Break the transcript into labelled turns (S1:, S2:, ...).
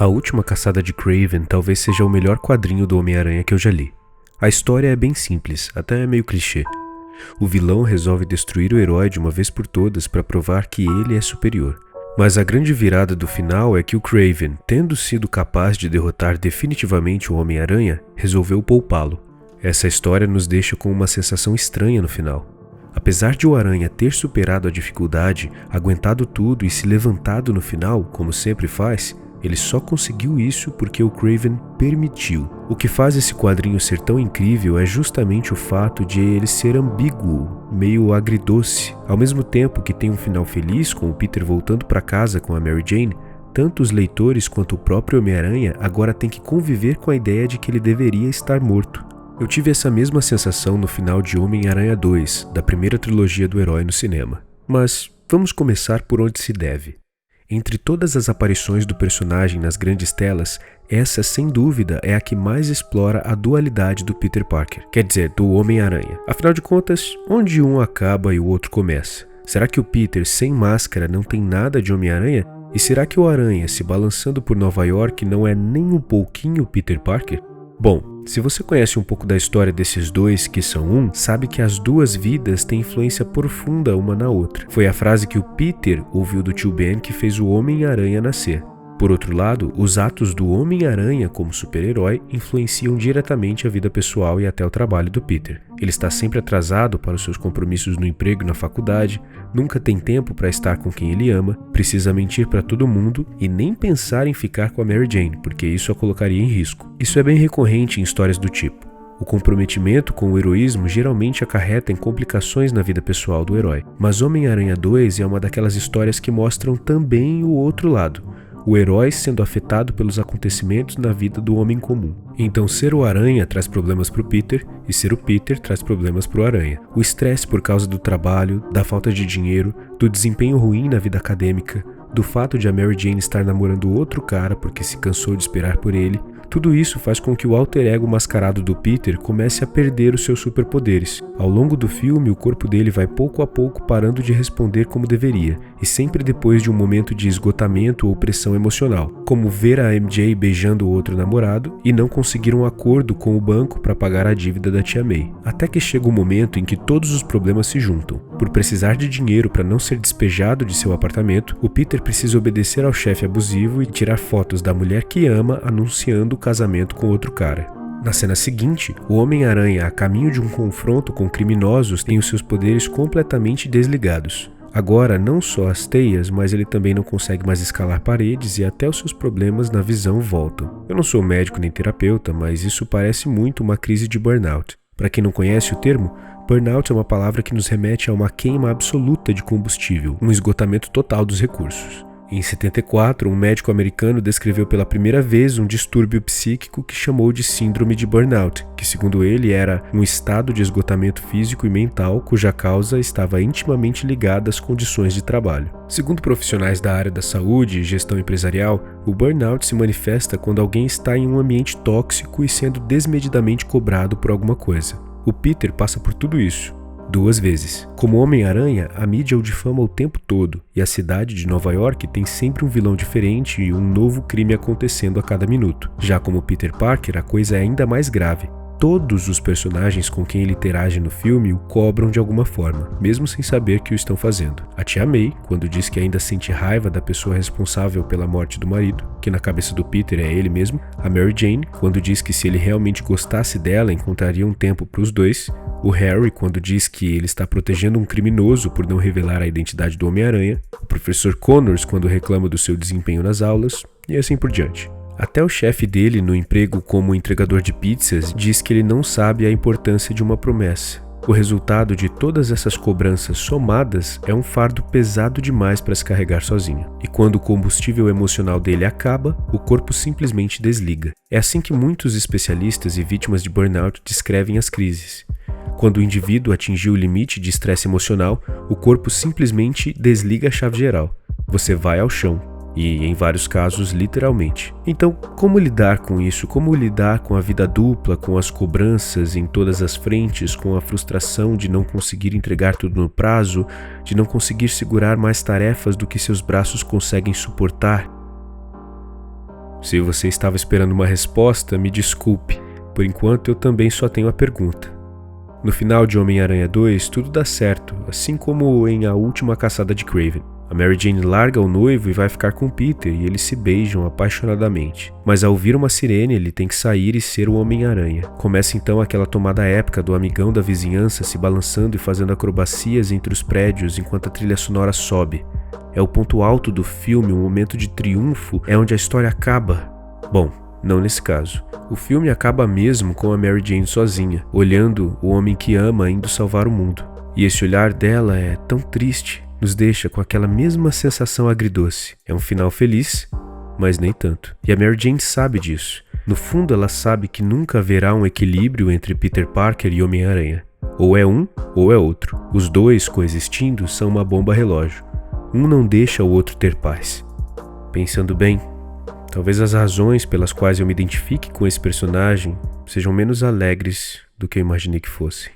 S1: A Última Caçada de Kraven talvez seja o melhor quadrinho do Homem-Aranha que eu já li. A história é bem simples, até é meio clichê. O vilão resolve destruir o herói de uma vez por todas para provar que ele é superior. Mas a grande virada do final é que o Kraven, tendo sido capaz de derrotar definitivamente o Homem-Aranha, resolveu poupá-lo. Essa história nos deixa com uma sensação estranha no final. Apesar de o Aranha ter superado a dificuldade, aguentado tudo e se levantado no final, como sempre faz, ele só conseguiu isso porque o Kraven permitiu. O que faz esse quadrinho ser tão incrível é justamente o fato de ele ser ambíguo, meio agridoce. Ao mesmo tempo que tem um final feliz com o Peter voltando para casa com a Mary Jane, tanto os leitores quanto o próprio Homem-Aranha agora têm que conviver com a ideia de que ele deveria estar morto. Eu tive essa mesma sensação no final de Homem-Aranha 2, da primeira trilogia do herói no cinema. Mas vamos começar por onde se deve. Entre todas as aparições do personagem nas grandes telas, essa sem dúvida é a que mais explora a dualidade do Peter Parker, quer dizer, do Homem-Aranha. Afinal de contas, onde um acaba e o outro começa? Será que o Peter sem máscara não tem nada de Homem-Aranha? E será que o Aranha se balançando por Nova York não é nem um pouquinho Peter Parker? Bom, se você conhece um pouco da história desses dois que são um, sabe que as duas vidas têm influência profunda uma na outra. Foi a frase que o Peter ouviu do tio Ben que fez o Homem-Aranha nascer. Por outro lado, os atos do Homem-Aranha como super-herói influenciam diretamente a vida pessoal e até o trabalho do Peter. Ele está sempre atrasado para os seus compromissos no emprego e na faculdade, nunca tem tempo para estar com quem ele ama, precisa mentir para todo mundo e nem pensar em ficar com a Mary Jane, porque isso a colocaria em risco. Isso é bem recorrente em histórias do tipo. O comprometimento com o heroísmo geralmente acarreta em complicações na vida pessoal do herói. Mas Homem-Aranha 2 é uma daquelas histórias que mostram também o outro lado. O herói sendo afetado pelos acontecimentos na vida do homem comum. Então ser o Aranha traz problemas para o Peter e ser o Peter traz problemas para o Aranha. O estresse por causa do trabalho, da falta de dinheiro, do desempenho ruim na vida acadêmica, do fato de a Mary Jane estar namorando outro cara porque se cansou de esperar por ele, tudo isso faz com que o alter ego mascarado do Peter comece a perder os seus superpoderes. Ao longo do filme, o corpo dele vai pouco a pouco parando de responder como deveria, e sempre depois de um momento de esgotamento ou pressão emocional, como ver a MJ beijando o outro namorado e não conseguir um acordo com o banco para pagar a dívida da tia May. Até que chega o momento em que todos os problemas se juntam. Por precisar de dinheiro para não ser despejado de seu apartamento, o Peter precisa obedecer ao chefe abusivo e tirar fotos da mulher que ama anunciando o casamento com outro cara. Na cena seguinte, o Homem-Aranha, a caminho de um confronto com criminosos, tem os seus poderes completamente desligados. Agora, não só as teias, mas ele também não consegue mais escalar paredes e até os seus problemas na visão voltam. Eu não sou médico nem terapeuta, mas isso parece muito uma crise de burnout. Para quem não conhece o termo, burnout é uma palavra que nos remete a uma queima absoluta de combustível, um esgotamento total dos recursos. Em 74, um médico americano descreveu pela primeira vez um distúrbio psíquico que chamou de síndrome de burnout, que segundo ele era um estado de esgotamento físico e mental cuja causa estava intimamente ligada às condições de trabalho. Segundo profissionais da área da saúde e gestão empresarial, o burnout se manifesta quando alguém está em um ambiente tóxico e sendo desmedidamente cobrado por alguma coisa. O Peter passa por tudo isso. 2 vezes. Como Homem-Aranha, a mídia o difama o tempo todo, e a cidade de Nova York tem sempre um vilão diferente e um novo crime acontecendo a cada minuto. Já como Peter Parker, a coisa é ainda mais grave. Todos os personagens com quem ele interage no filme o cobram de alguma forma, mesmo sem saber que o estão fazendo. A tia May, quando diz que ainda sente raiva da pessoa responsável pela morte do marido, que na cabeça do Peter é ele mesmo. A Mary Jane, quando diz que se ele realmente gostasse dela, encontraria um tempo para os dois. O Harry, quando diz que ele está protegendo um criminoso por não revelar a identidade do Homem-Aranha. O professor Connors, quando reclama do seu desempenho nas aulas, e assim por diante. Até o chefe dele, no emprego como entregador de pizzas, diz que ele não sabe a importância de uma promessa. O resultado de todas essas cobranças somadas é um fardo pesado demais para se carregar sozinho. E quando o combustível emocional dele acaba, o corpo simplesmente desliga. É assim que muitos especialistas e vítimas de burnout descrevem as crises. Quando o indivíduo atingiu o limite de estresse emocional, o corpo simplesmente desliga a chave geral. Você vai ao chão. E, em vários casos, literalmente. Então, como lidar com isso? Como lidar com a vida dupla, com as cobranças em todas as frentes, com a frustração de não conseguir entregar tudo no prazo, de não conseguir segurar mais tarefas do que seus braços conseguem suportar? Se você estava esperando uma resposta, me desculpe. Por enquanto, eu também só tenho a pergunta. No final de Homem-Aranha 2, tudo dá certo, assim como em A Última Caçada de Kraven. A Mary Jane larga o noivo e vai ficar com Peter e eles se beijam apaixonadamente. Mas ao ouvir uma sirene, ele tem que sair e ser o Homem-Aranha. Começa então aquela tomada épica do amigão da vizinhança se balançando e fazendo acrobacias entre os prédios enquanto a trilha sonora sobe. É o ponto alto do filme, um momento de triunfo, é onde a história acaba. Bom, não nesse caso. O filme acaba mesmo com a Mary Jane sozinha, olhando o homem que ama indo salvar o mundo. E esse olhar dela é tão triste, nos deixa com aquela mesma sensação agridoce. É um final feliz, mas nem tanto. E a Mary Jane sabe disso. No fundo, ela sabe que nunca haverá um equilíbrio entre Peter Parker e Homem-Aranha. Ou é um, ou é outro. Os dois coexistindo são uma bomba relógio. Um não deixa o outro ter paz. Pensando bem, talvez as razões pelas quais eu me identifique com esse personagem sejam menos alegres do que eu imaginei que fossem.